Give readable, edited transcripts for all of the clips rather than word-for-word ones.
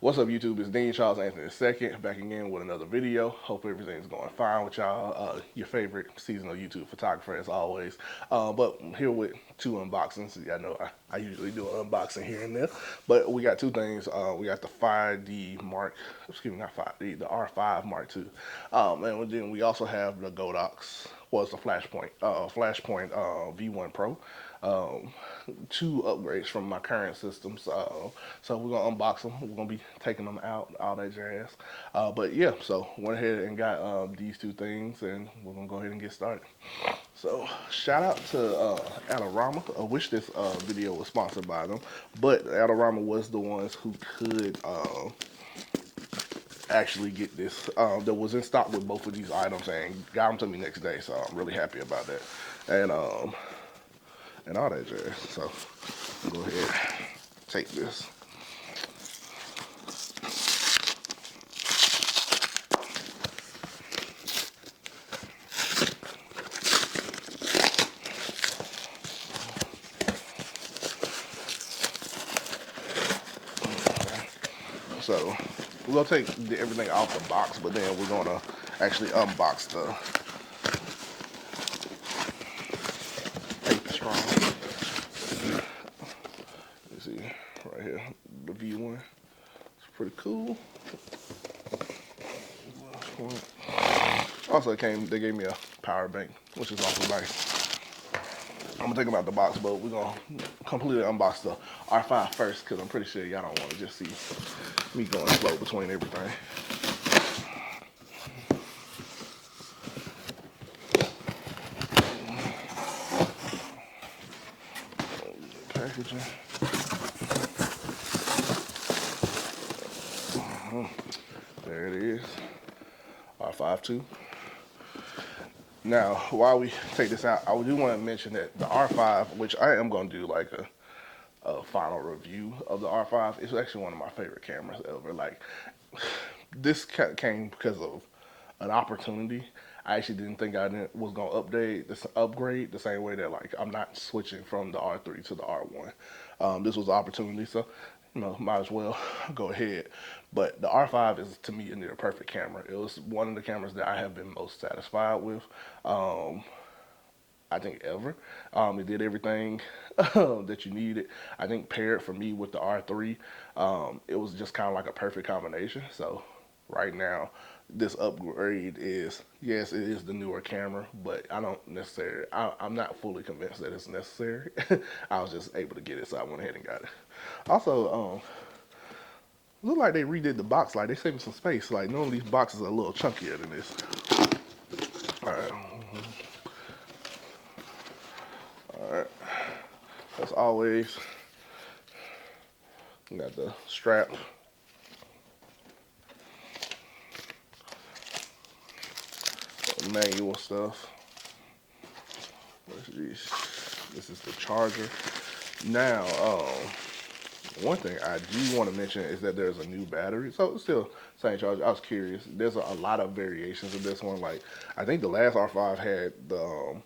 What's up, YouTube? It's Dean Charles Anthony II, back again with another video. Hope everything's going fine with y'all. Your favorite seasonal YouTube photographer, as always. But I'm here with two unboxings. I know I usually do an unboxing here and there, but we got two things. We got the 5D Mark, excuse me, not 5D, the R5 Mark II. And then we also have the Godox, the Flashpoint V1 Pro. Two upgrades from my current systems. So we're gonna unbox them. We're gonna be taking them out, all that jazz. But yeah, so went ahead and got these two things, and we're gonna go ahead and get started. So shout out to Adorama. I wish this video was sponsored by them, but Adorama was the ones who could actually get this. That was in stock with both of these items and got them to me next day. So I'm really happy about that. And all that jazz. So go ahead, take this. So we're gonna take everything off the box, but then we're gonna actually unbox the paper straw. You see right here, the V1. It's pretty cool. Also, they gave me a power bank, which is also nice. I'm gonna take them out the box, but we're gonna completely unbox the R5 first, because I'm pretty sure y'all don't want to just see me going slow between everything. Packaging. There it is, R5 II. Now, while we take this out, I do want to mention that the R5, which I am going to do like a final review of the R5, is actually one of my favorite cameras ever. Like, this came because of an opportunity. I actually didn't think was going to upgrade the same way that, like, I'm not switching from the R3 to the R1. This was an opportunity, so you know, might as well go ahead. But the R5 is, to me, a near perfect camera. It was one of the cameras that I have been most satisfied with, I think, ever. It did everything that you needed. I think paired for me with the R3, it was just kind of like a perfect combination. So right now, this upgrade is, yes, it is the newer camera, but I don't necessarily, I'm not fully convinced that it's necessary. I was just able to get it, so I went ahead and got it. Also, look like they redid the box. Like, they saving some space. Like, normally these boxes are a little chunkier than this. All right. All right. As always, we got the strap. Manual stuff. What's this? This is the charger. Now, one thing I do want to mention is that there's a new battery. So it's still same charger. I was curious. There's a lot of variations of this one. Like, I think the last R5 had the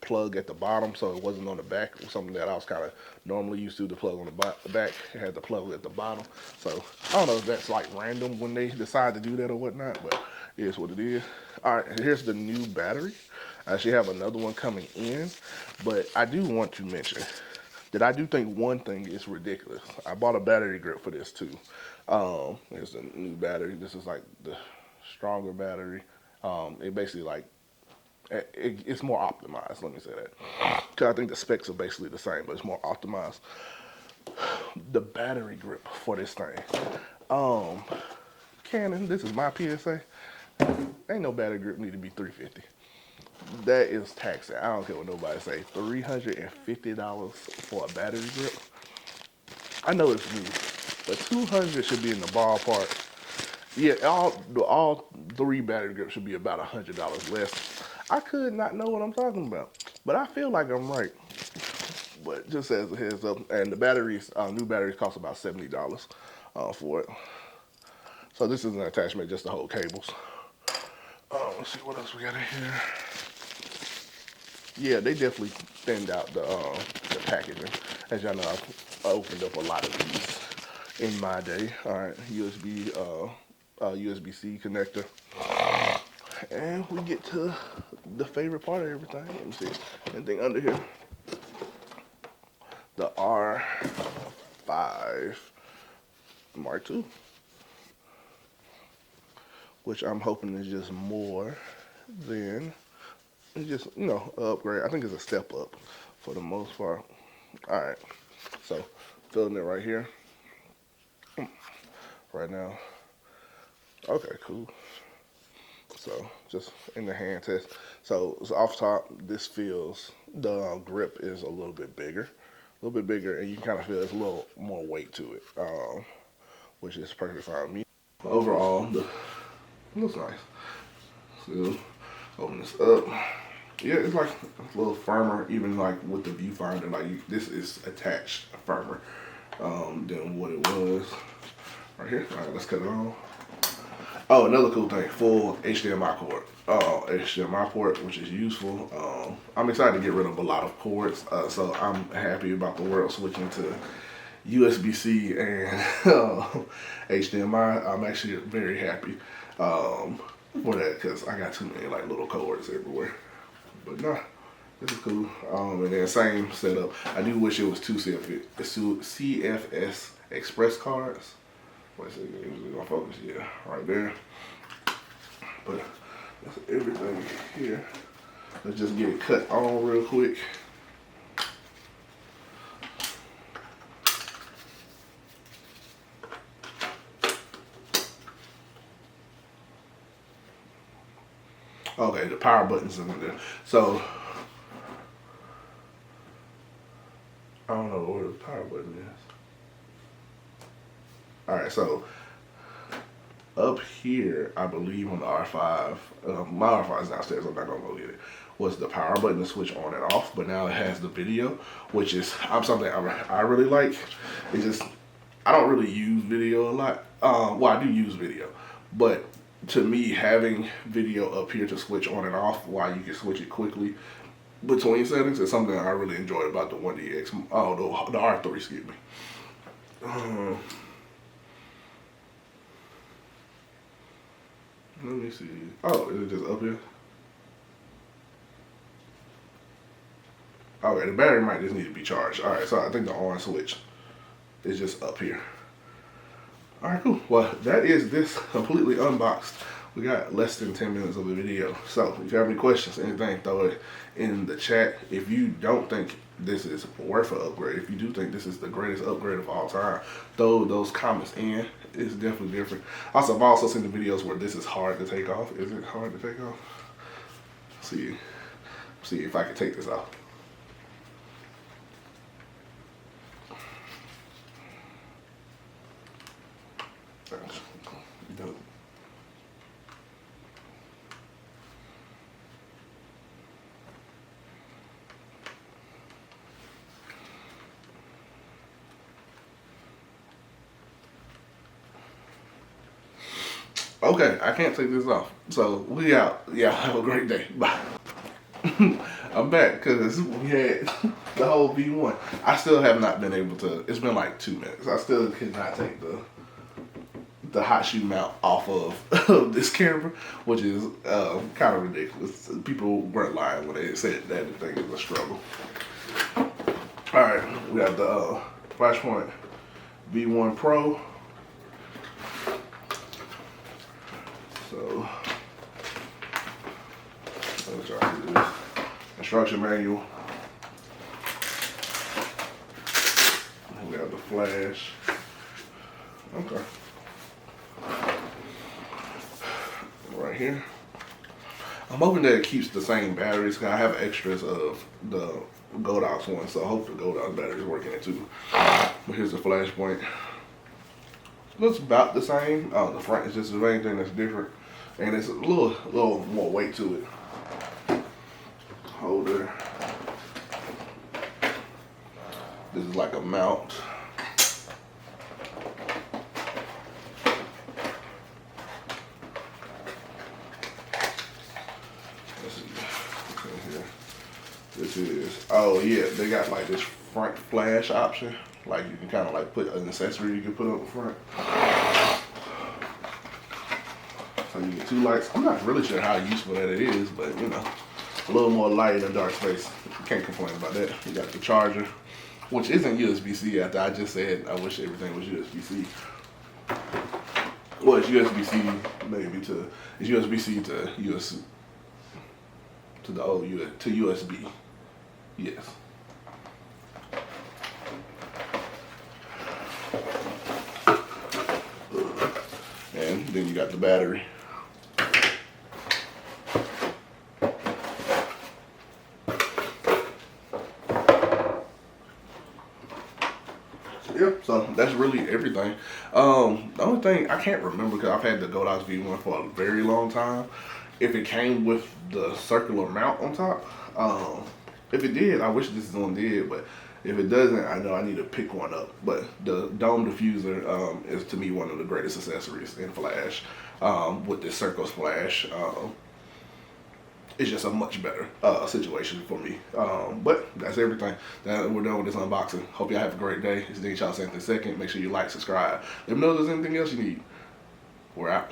plug at the bottom, so it wasn't on the back. Something that I was kind of normally used to. The plug on the back, it had the plug at the bottom. So I don't know if that's like random when they decide to do that or whatnot, but it is what it is. All right, here's the new battery. I actually have another one coming in, but I do want to mention that I do think one thing is ridiculous. I bought a battery grip for this too. Here's the new battery. This is like the stronger battery. It basically like, it's more optimized, let me say that. Because I think the specs are basically the same, but it's more optimized. The battery grip for this thing. Canon, this is my PSA. Ain't no battery grip need to be $350. That is taxing. I don't care what nobody say. $350 for a battery grip. I know it's new, but $200 should be in the ballpark. Yeah, all three battery grips should be about $100 less. I could not know what I'm talking about, but I feel like I'm right. But just as a heads up, and the batteries, new batteries cost about $70 for it. So this is an attachment just to hold cables. Let's see what else we got in here. Yeah, they definitely thinned out the packaging. As y'all know, I've opened up a lot of these in my day. All right, USB-C connector. And we get to the favorite part of everything. Let me see. Anything under here? The R5 Mark II. Which I'm hoping is just more than just, you know, an upgrade. I think it's a step up for the most part. All right, so filling it right here, right now. Okay, cool. So just in the hand test. So off top, this feels, the grip is a little bit bigger, and you can kind of feel there's a little more weight to it, which is perfectly fine with me. Overall, it looks nice. So open this up. Yeah, it's like a little firmer, even like with the viewfinder. Like this is attached firmer than what it was right here. All right, let's cut it on. Oh, another cool thing, full HDMI cord. HDMI port, which is useful. I'm excited to get rid of a lot of cords, so I'm happy about the world switching to USB-C and HDMI. I'm actually very happy for that because I got too many like little cords everywhere. But nah, this is cool. And then same setup. I do wish it was two CFS Express cards. Wait a second, is it gonna focus? Yeah, right there. But that's everything here. Let's just get it cut on real quick. Okay, the power button's in there. So I don't know where the power button is. All right, so up here, I believe on the R5, my R5 is downstairs, I'm not gonna go get it, was the power button to switch on and off, but now it has the video, which is something I really like. It's just, I don't really use video a lot. Well, I do use video, but to me, having video up here to switch on and off while you can switch it quickly between settings is something I really enjoyed about the 1DX, the R3, excuse me. Let me see. Oh, is it just up here? Okay, the battery might just need to be charged. All right, so I think the on switch is just up here. All right, cool. Well, that is this completely unboxed. We got less than 10 minutes of the video. So if you have any questions, anything, throw it in the chat. If you don't think this is worth an upgrade, if you do think this is the greatest upgrade of all time, throw those comments in. It's definitely different. Also, I've also seen the videos where this is hard to take off. Is it hard to take off? See if I can take this off. Dope. Okay, I can't take this off. So we out. Yeah, have a great day. Bye. I'm back because we had the whole V1. I still have not been able to. It's been like 2 minutes. I still could not take the hot shoe mount off of this camera, which is kind of ridiculous. People weren't lying when they said that the thing is a struggle. All right, we got the Flashpoint V1 Pro. So let's try to do this. Instruction manual. We have the flash. Okay. Right here. I'm hoping that it keeps the same batteries because I have extras of the Godox one, so I hope the Godox battery is working it too. But here's the Flashpoint. Looks about the same. The front is just the main thing that's different, and it's a little more weight to it. Holder. This is like a mount. Let's see what's in here. This is, oh yeah, they got like this front flash option. Like you can kind of like put an accessory you can put up front. So you get 2 lights. I'm not really sure how useful that it is, but you know, a little more light in a dark space. You can't complain about that. You got the charger, which isn't USB-C. After I just said I wish everything was USB-C. Well, it's USB-C maybe to, it's USB-C to US, to the old to USB. Yes. And then you got the battery. Yep, so that's really everything. The only thing I can't remember, because I've had the Godox V1 for a very long time, if it came with the circular mount on top. If it did, I wish this one did, but if it doesn't, I know I need to pick one up. But the dome diffuser is to me one of the greatest accessories in flash. With this circle flash, it's just a much better situation for me. But that's everything. We're done with this unboxing. Hope y'all have a great day. It's Dean Child 2nd. Make sure you like, subscribe. Let me know if there's anything else you need. We're out.